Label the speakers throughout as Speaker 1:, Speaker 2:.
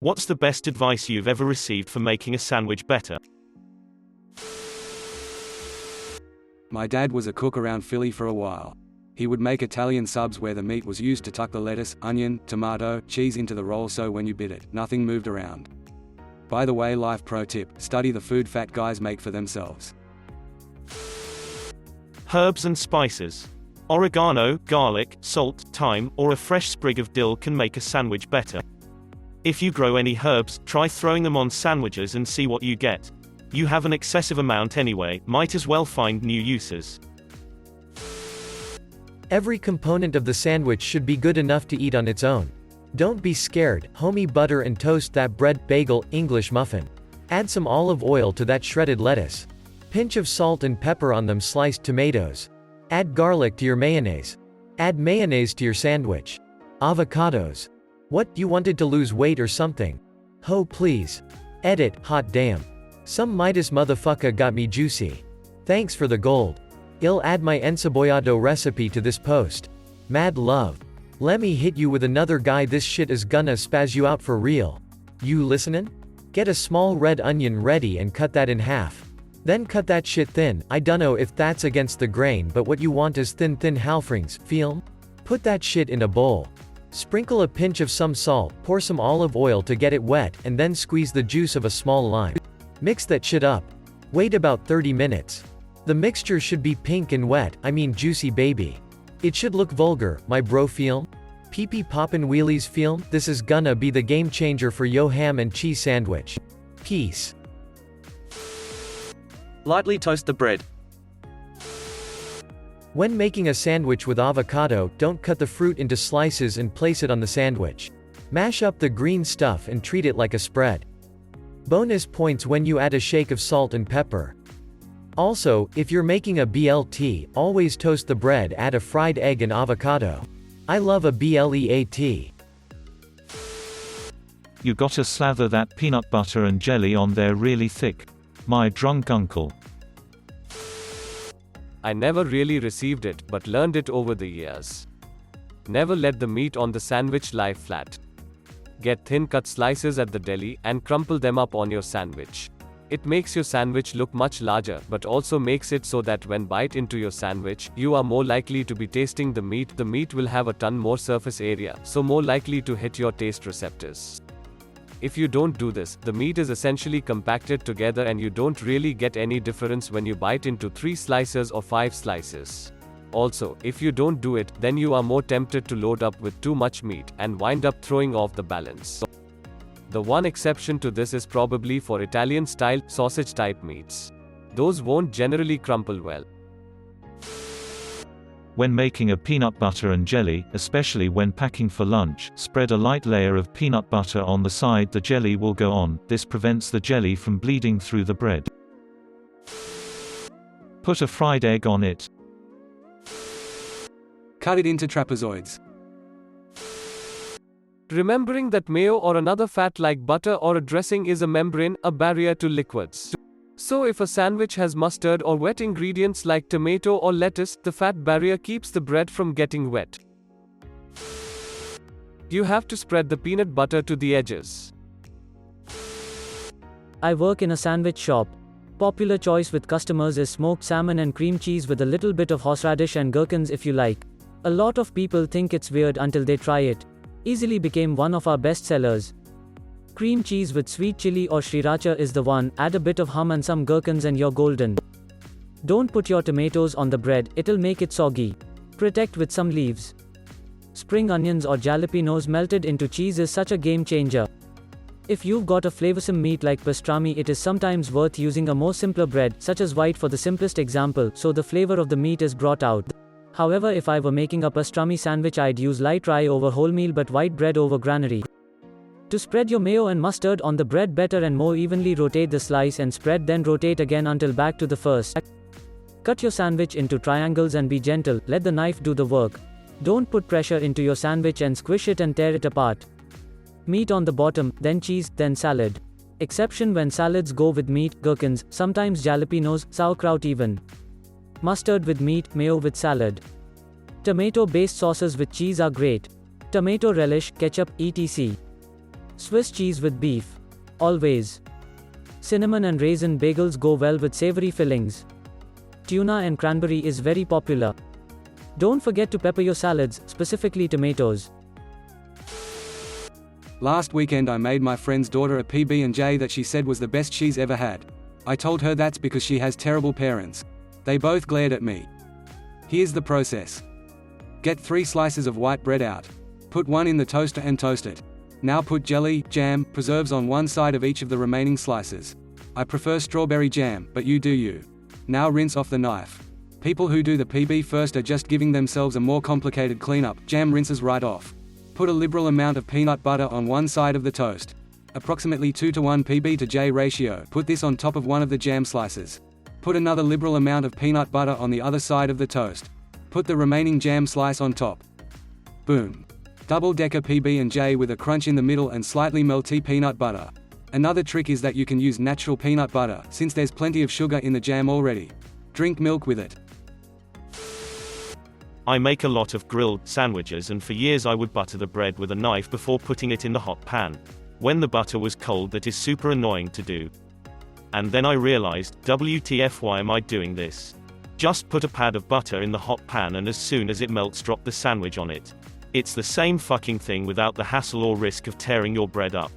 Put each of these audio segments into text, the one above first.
Speaker 1: What's the best advice you've ever received for making a sandwich better?
Speaker 2: My dad was a cook around Philly for a while. He would make Italian subs where the meat was used to tuck the lettuce, onion, tomato, cheese into the roll so when you bit it, nothing moved around. By the way, life pro tip, study the food fat guys make for themselves.
Speaker 1: Herbs and spices. Oregano, garlic, salt, thyme, or a fresh sprig of dill can make a sandwich better. If you grow any herbs, try throwing them on sandwiches and see what you get. You have an excessive amount anyway, might as well find new uses.
Speaker 3: Every component of the sandwich should be good enough to eat on its own. Don't be scared, homie, butter and toast that bread, bagel, English muffin. Add some olive oil to that shredded lettuce. Pinch of salt and pepper on them sliced tomatoes. Add garlic to your mayonnaise. Add mayonnaise to your sandwich. Avocados. What, you wanted to lose weight or something? Ho, please. Edit, hot damn. Some Midas motherfucker got me juicy. Thanks for the gold. I'll add my encebollado recipe to this post. Mad love. Lemme hit you with another guy, this shit is gonna spaz you out for real. You listenin'? Get a small red onion ready and cut that in half. Then cut that shit thin. I dunno if that's against the grain, but what you want is thin halfrings, feel? Put that shit in a bowl. Sprinkle a pinch of some salt, pour some olive oil to get it wet, and then squeeze the juice of a small lime. Mix that shit up. Wait about 30 minutes. The mixture should be pink and wet, I mean juicy baby. It should look vulgar, my bro feel? Pee-pee poppin' wheelies feel? This is gonna be the game changer for yo ham and cheese sandwich. Peace.
Speaker 4: Lightly toast the bread.
Speaker 3: When making a sandwich with avocado, don't cut the fruit into slices and place it on the sandwich. Mash up the green stuff and treat it like a spread. Bonus points when you add a shake of salt and pepper. Also, if you're making a BLT, always toast the bread, add a fried egg and avocado. I love a BLEAT.
Speaker 5: You gotta slather that peanut butter and jelly on there really thick. My drunk uncle.
Speaker 6: I never really received it, but learned it over the years. Never let the meat on the sandwich lie flat. Get thin cut slices at the deli, and crumple them up on your sandwich. It makes your sandwich look much larger, but also makes it so that when bite into your sandwich, you are more likely to be tasting the meat. The meat will have a ton more surface area, so more likely to hit your taste receptors. If you don't do this, the meat is essentially compacted together and you don't really get any difference when you bite into 3 slices or 5 slices. Also, if you don't do it, then you are more tempted to load up with too much meat, and wind up throwing off the balance. The one exception to this is probably for Italian-style, sausage-type meats. Those won't generally crumple well.
Speaker 5: When making a peanut butter and jelly, especially when packing for lunch, spread a light layer of peanut butter on the side the jelly will go on. This prevents the jelly from bleeding through the bread. Put a fried egg on it.
Speaker 2: Cut it into trapezoids.
Speaker 6: Remembering that mayo or another fat like butter or a dressing is a membrane, a barrier to liquids. So if a sandwich has mustard or wet ingredients like tomato or lettuce, the fat barrier keeps the bread from getting wet. You have to spread the peanut butter to the edges.
Speaker 7: I work in a sandwich shop. Popular choice with customers is smoked salmon and cream cheese with a little bit of horseradish and gherkins if you like. A lot of people think it's weird until they try it. Easily became one of our best sellers. Cream cheese with sweet chili or sriracha is the one. Add a bit of hum and some gherkins and you're golden. Don't put your tomatoes on the bread, it'll make it soggy. Protect with some leaves. Spring onions or jalapenos melted into cheese is such a game changer. If you've got a flavorsome meat like pastrami, it is sometimes worth using a more simpler bread, such as white for the simplest example, so the flavor of the meat is brought out. However, if I were making a pastrami sandwich, I'd use light rye over wholemeal but white bread over granary. To spread your mayo and mustard on the bread better and more evenly, rotate the slice and spread, then rotate again until back to the first. Cut your sandwich into triangles and be gentle, let the knife do the work. Don't put pressure into your sandwich and squish it and tear it apart. Meat on the bottom, then cheese, then salad. Exception when salads go with meat, gherkins, sometimes jalapenos, sauerkraut even. Mustard with meat, mayo with salad. Tomato-based sauces with cheese are great. Tomato relish, ketchup, etc. Swiss cheese with beef. Always. Cinnamon and raisin bagels go well with savory fillings. Tuna and cranberry is very popular. Don't forget to pepper your salads, specifically tomatoes.
Speaker 2: Last weekend I made my friend's daughter a PB&J that she said was the best she's ever had. I told her that's because she has terrible parents. They both glared at me. Here's the process. Get 3 slices of white bread out. Put one in the toaster and toast it. Now put jelly, jam, preserves on one side of each of the remaining slices. I prefer strawberry jam, but you do you. Now rinse off the knife. People who do the PB first are just giving themselves a more complicated cleanup. Jam rinses right off. Put a liberal amount of peanut butter on one side of the toast. Approximately 2:1 PB to J ratio. Put this on top of one of the jam slices. Put another liberal amount of peanut butter on the other side of the toast. Put the remaining jam slice on top. Boom. Double-decker PB&J with a crunch in the middle and slightly melty peanut butter. Another trick is that you can use natural peanut butter, since there's plenty of sugar in the jam already. Drink milk with it.
Speaker 1: I make a lot of grilled sandwiches, and for years I would butter the bread with a knife before putting it in the hot pan. When the butter was cold, that is super annoying to do. And then I realized, WTF, why am I doing this? Just put a pad of butter in the hot pan, and as soon as it melts, drop the sandwich on it. It's the same fucking thing without the hassle or risk of tearing your bread up.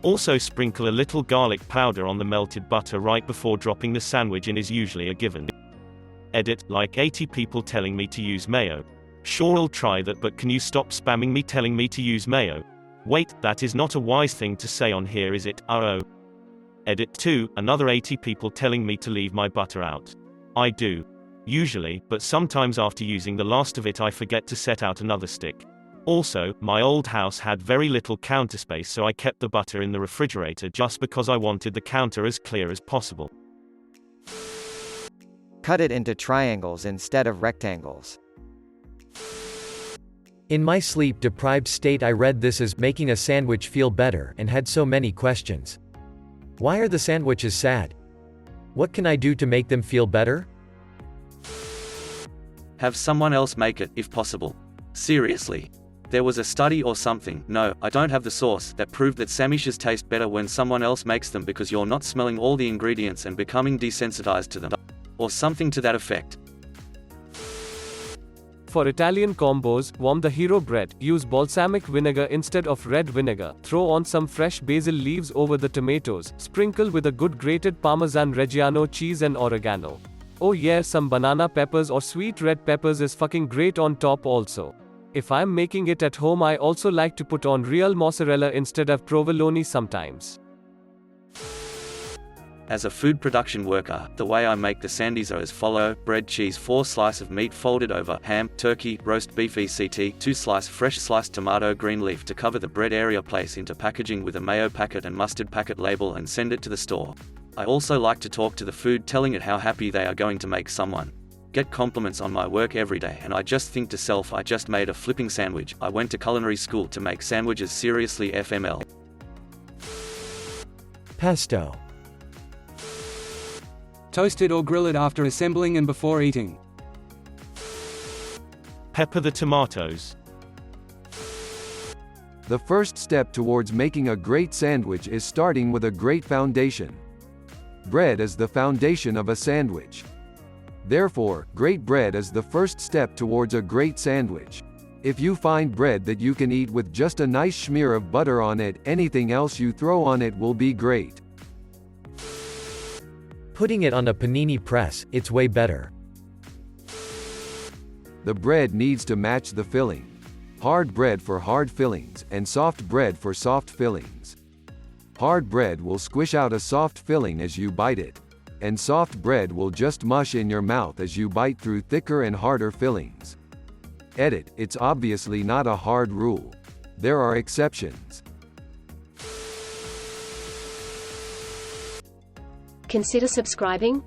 Speaker 1: Also, sprinkle a little garlic powder on the melted butter right before dropping the sandwich in is usually a given. Edit, like 80 people telling me to use mayo. Sure, I'll try that, but can you stop spamming me telling me to use mayo? Wait, that is not a wise thing to say on here, is it? Uh-oh. Edit 2, another 80 people telling me to leave my butter out. I do. Usually, but sometimes after using the last of it I forget to set out another stick. Also, my old house had very little counter space, so I kept the butter in the refrigerator just because I wanted the counter as clear as possible.
Speaker 4: Cut it into triangles instead of rectangles.
Speaker 3: In my sleep-deprived state I read this as making a sandwich feel better and had so many questions. Why are the sandwiches sad? What can I do to make them feel better?
Speaker 8: Have someone else make it, if possible. Seriously. There was a study or something, no, I don't have the source, that proved that sandwiches taste better when someone else makes them because you're not smelling all the ingredients and becoming desensitized to them. Or something to that effect.
Speaker 6: For Italian combos, warm the hero bread, use balsamic vinegar instead of red vinegar, throw on some fresh basil leaves over the tomatoes, sprinkle with a good grated Parmesan Reggiano cheese and oregano. Oh yeah, some banana peppers or sweet red peppers is fucking great on top also. If I'm making it at home, I also like to put on real mozzarella instead of provolone sometimes.
Speaker 8: As a food production worker, the way I make the sandies are as follow: bread, cheese, 4 slice of meat folded over, ham, turkey, roast beef etc, 2 slice fresh sliced tomato, green leaf to cover the bread area, place into packaging with a mayo packet and mustard packet label and send it to the store. I also like to talk to the food, telling it how happy they are going to make someone. Get compliments on my work every day, and I just think to self, I just made a flipping sandwich. I went to culinary school to make sandwiches, seriously FML.
Speaker 3: Pesto.
Speaker 2: Toast it or grill it after assembling and before eating.
Speaker 1: Pepper the tomatoes.
Speaker 9: The first step towards making a great sandwich is starting with a great foundation. Bread is the foundation of a sandwich. Therefore, great bread is the first step towards a great sandwich. If you find bread that you can eat with just a nice smear of butter on it, anything else you throw on it will be great.
Speaker 3: Putting it on a panini press, it's way better.
Speaker 9: The bread needs to match the filling. Hard bread for hard fillings, and soft bread for soft fillings. Hard bread will squish out a soft filling as you bite it, and soft bread will just mush in your mouth as you bite through thicker and harder fillings. Edit, it's obviously not a hard rule. There are exceptions.
Speaker 10: Consider subscribing.